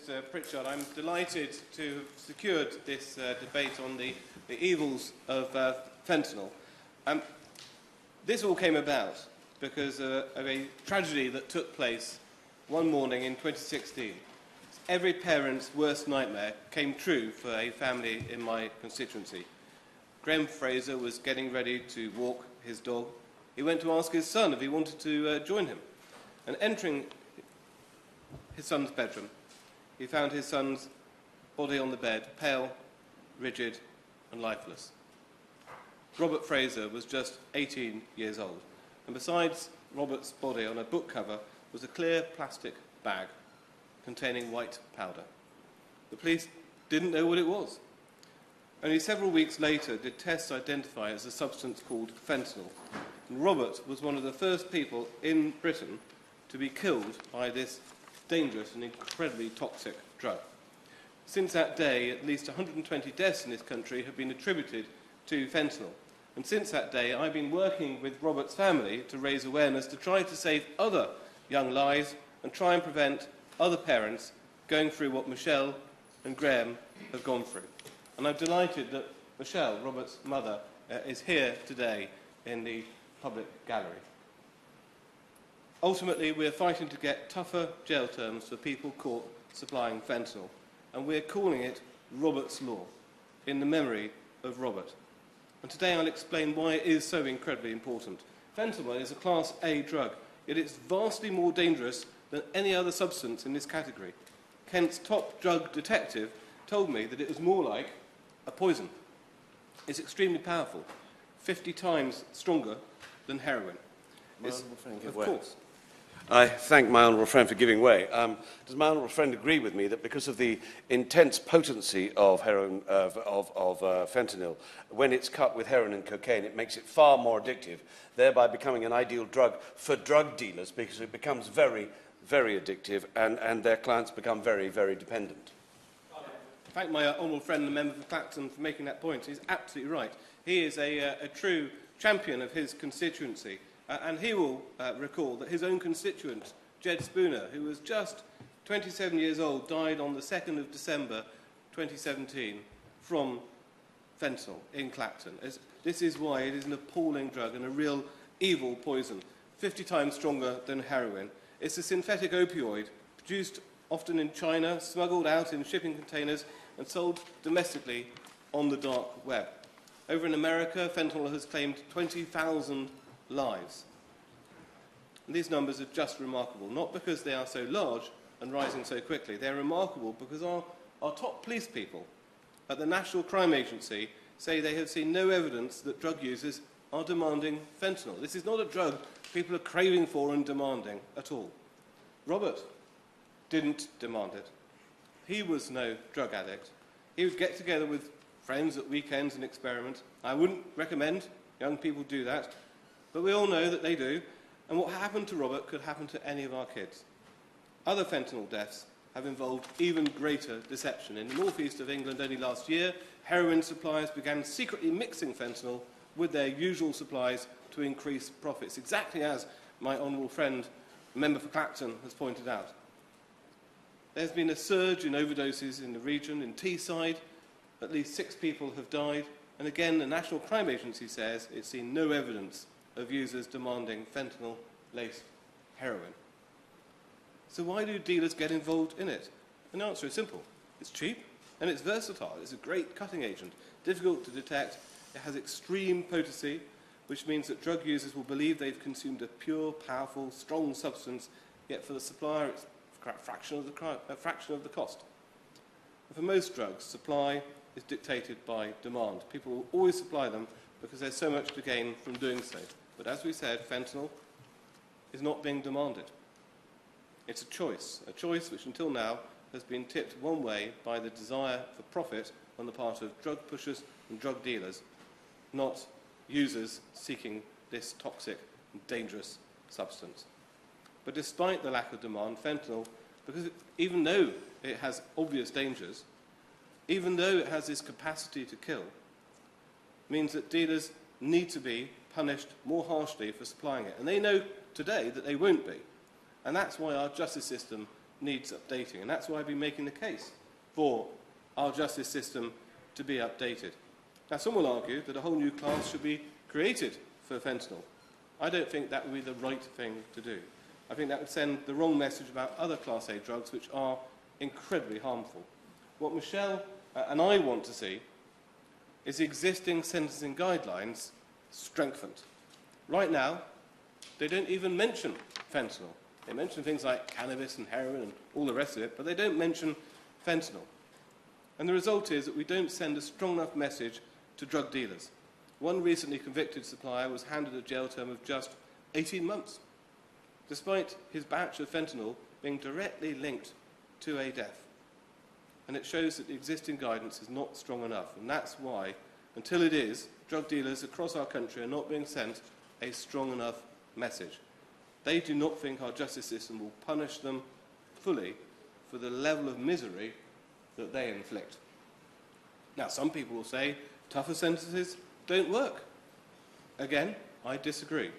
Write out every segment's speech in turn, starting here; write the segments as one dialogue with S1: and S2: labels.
S1: Mr. Pritchard. I'm delighted to have secured this debate on the evils of fentanyl. This all came about because of a tragedy that took place one morning in 2016. Every parent's worst nightmare came true for a family in my constituency. Graham Fraser was getting ready to walk his dog. He went to ask his son if he wanted to join him. And entering his son's bedroom, he found his son's body on the bed, pale, rigid, and lifeless. Robert Fraser was just 18 years old, and besides Robert's body on a book cover was a clear plastic bag containing white powder. The police didn't know what it was. Only several weeks later did tests identify it as a substance called fentanyl, and Robert was one of the first people in Britain to be killed by this dangerous and incredibly toxic drug. Since that day, at least 120 deaths in this country have been attributed to fentanyl. And since that day, I've been working with Robert's family to raise awareness to try to save other young lives and try and prevent other parents going through what Michelle and Graham have gone through. And I'm delighted that Michelle, Robert's mother, is here today in the public gallery. Ultimately, we're fighting to get tougher jail terms for people caught supplying fentanyl, and we're calling it Robert's Law, in the memory of Robert. And today I'll explain why it is so incredibly important. Fentanyl is a Class A drug, yet it's vastly more dangerous than any other substance in this category. Kent's top drug detective told me that it was more like a poison. It's extremely powerful, 50 times stronger than heroin. Of course.
S2: I thank my honourable friend for giving way. Does my honourable friend agree with me that because of the intense potency of fentanyl, when it's cut with heroin and cocaine, it makes it far more addictive, thereby becoming an ideal drug for drug dealers because it becomes very, very addictive and their clients become very, very dependent?
S1: I thank my honourable friend, the member for Clacton, for making that point. He's absolutely right. He is a true champion of his constituency. And he will recall that his own constituent, Jed Spooner, who was just 27 years old, died on the 2nd of December 2017 from fentanyl in Clacton. This is why it is an appalling drug and a real evil poison, 50 times stronger than heroin. It's a synthetic opioid produced often in China, smuggled out in shipping containers and sold domestically on the dark web. Over in America, fentanyl has claimed 20,000 lives. And these numbers are just remarkable, not because they are so large and rising so quickly. They're remarkable because our top police people at the National Crime Agency say they have seen no evidence that drug users are demanding fentanyl. This is not a drug people are craving for and demanding at all. Robert didn't demand it. He was no drug addict. He would get together with friends at weekends and experiment. I wouldn't recommend young people do that, but we all know that they do, and what happened to Robert could happen to any of our kids. Other fentanyl deaths have involved even greater deception. In the northeast of England only last year, heroin suppliers began secretly mixing fentanyl with their usual supplies to increase profits, exactly as my honourable friend, member for Clacton, has pointed out. There's been a surge in overdoses in the region. In Teesside, at least 6 people have died, and again the National Crime Agency says it's seen no evidence of users demanding fentanyl-laced heroin. So why do dealers get involved in it? And the answer is simple. It's cheap and it's versatile. It's a great cutting agent, difficult to detect. It has extreme potency, which means that drug users will believe they've consumed a pure, powerful, strong substance, yet for the supplier it's a fraction of the cost. And for most drugs, supply is dictated by demand. People will always supply them because there's so much to gain from doing so. But as we said, fentanyl is not being demanded. It's a choice which until now has been tipped one way by the desire for profit on the part of drug pushers and drug dealers, not users seeking this toxic and dangerous substance. But despite the lack of demand, fentanyl, even though it has obvious dangers, even though it has this capacity to kill, means that dealers need to be punished more harshly for supplying it. And they know today that they won't be. And that's why our justice system needs updating, and that's why I've been making the case for our justice system to be updated. Now, some will argue that a whole new class should be created for fentanyl. I don't think that would be the right thing to do. I think that would send the wrong message about other Class A drugs, which are incredibly harmful. What Michelle and I want to see is the existing sentencing guidelines strengthened. Right now, they don't even mention fentanyl. They mention things like cannabis and heroin and all the rest of it, but they don't mention fentanyl. And the result is that we don't send a strong enough message to drug dealers. One recently convicted supplier was handed a jail term of just 18 months, despite his batch of fentanyl being directly linked to a death. And it shows that the existing guidance is not strong enough, and that's why, until it is, drug dealers across our country are not being sent a strong enough message. They do not think our justice system will punish them fully for the level of misery that they inflict. Now, some people will say tougher sentences don't work. Again, I disagree.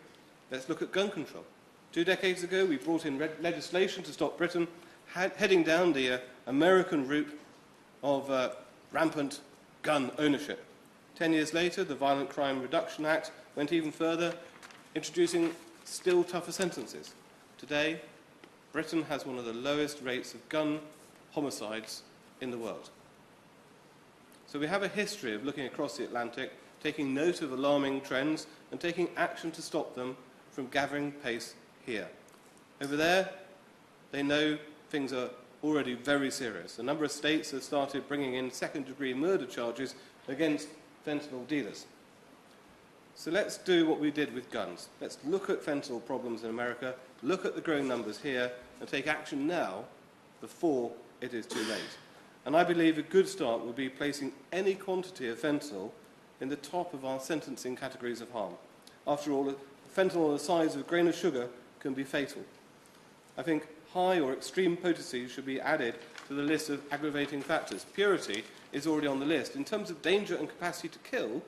S1: Let's look at gun control. 2 decades ago, we brought in legislation to stop Britain heading down the American route of rampant gun ownership. 10 years later, the Violent Crime Reduction Act went even further, introducing still tougher sentences. Today, Britain has one of the lowest rates of gun homicides in the world. So we have a history of looking across the Atlantic, taking note of alarming trends and taking action to stop them from gathering pace here. Over there, they know things are already very serious. A number of states have started bringing in second-degree murder charges against fentanyl dealers. So let's do what we did with guns. Let's look at fentanyl problems in America, look at the growing numbers here, and take action now before it is too late. And I believe a good start would be placing any quantity of fentanyl in the top of our sentencing categories of harm. After all, fentanyl the size of a grain of sugar can be fatal. I think high or extreme potency should be added to the list of aggravating factors. Purity is already on the list. In terms of danger and capacity to kill,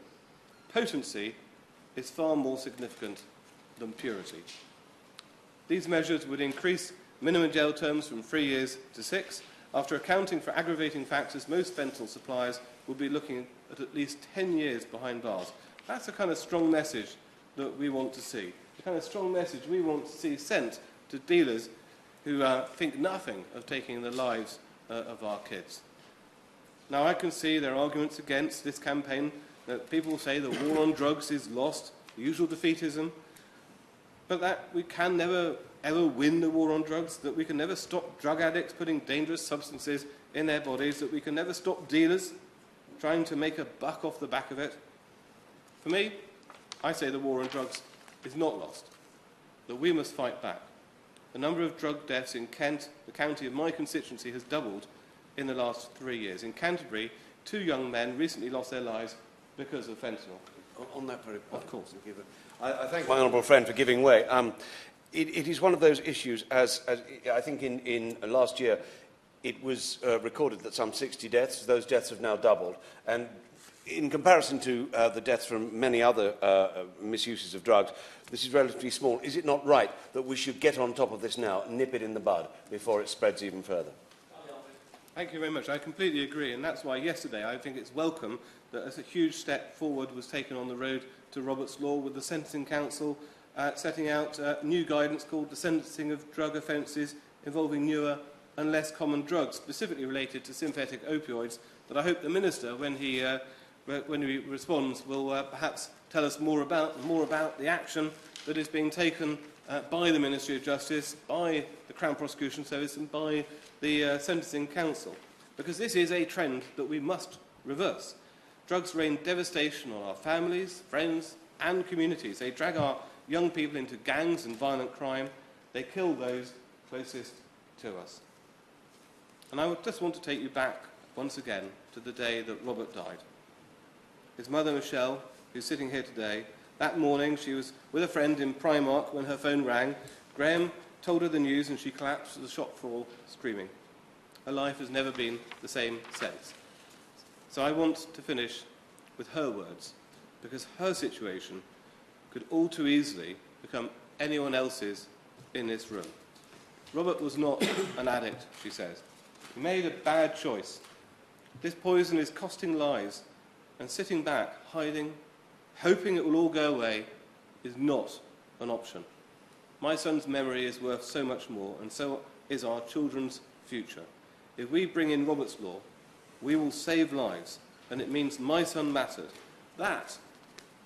S1: potency is far more significant than purity. These measures would increase minimum jail terms from 3 years to 6. After accounting for aggravating factors, most fentanyl suppliers will be looking at least 10 years behind bars. That's the kind of strong message that we want to see. The kind of strong message we want to see sent to dealers who think nothing of taking the lives of our kids. Now, I can see there are arguments against this campaign, that people say the war on drugs is lost, the usual defeatism, but that we can never, ever win the war on drugs, that we can never stop drug addicts putting dangerous substances in their bodies, that we can never stop dealers trying to make a buck off the back of it. For me, I say the war on drugs is not lost, that we must fight back. The number of drug deaths in Kent, the county of my constituency, has doubled in the last 3 years. In Canterbury, 2 young men recently lost their lives because of fentanyl.
S2: On that very point,
S1: of course.
S2: I thank my honourable friend for giving way. It is one of those issues, as I think in last year, it was recorded that some 60 deaths, those deaths have now doubled. And in comparison to the deaths from many other misuses of drugs, this is relatively small. Is it not right that we should get on top of this now, nip it in the bud, before it spreads even further?
S1: Thank you very much. I completely agree, and that's why yesterday I think it's welcome that a huge step forward was taken on the road to Robert's Law with the Sentencing Council setting out new guidance called the Sentencing of Drug Offences involving newer and less common drugs, specifically related to synthetic opioids, that I hope the Minister, when he responds, will perhaps tell us more about the action that is being taken by the Ministry of Justice, by the Crown Prosecution Service and by the Sentencing Council. Because this is a trend that we must reverse. Drugs rain devastation on our families, friends and communities. They drag our young people into gangs and violent crime. They kill those closest to us. And I would just want to take you back once again to the day that Robert died. His mother, Michelle, who's sitting here today, that morning she was with a friend in Primark when her phone rang. Graham told her the news and she collapsed to the shop floor screaming. Her life has never been the same since. So I want to finish with her words, because her situation could all too easily become anyone else's in this room. Robert was not an addict, she says. He made a bad choice. This poison is costing lives, and sitting back, hiding, hoping it will all go away, is not an option. My son's memory is worth so much more, and so is our children's future. If we bring in Robert's law, we will save lives, and it means my son mattered. That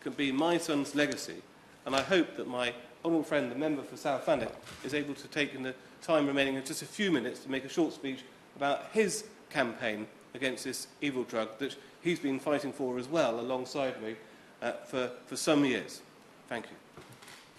S1: can be my son's legacy, and I hope that my honourable friend, the member for South Thanet, is able to take in the time remaining in just a few minutes to make a short speech about his campaign against this evil drug that he's been fighting for as well, alongside me, for some years. Thank you.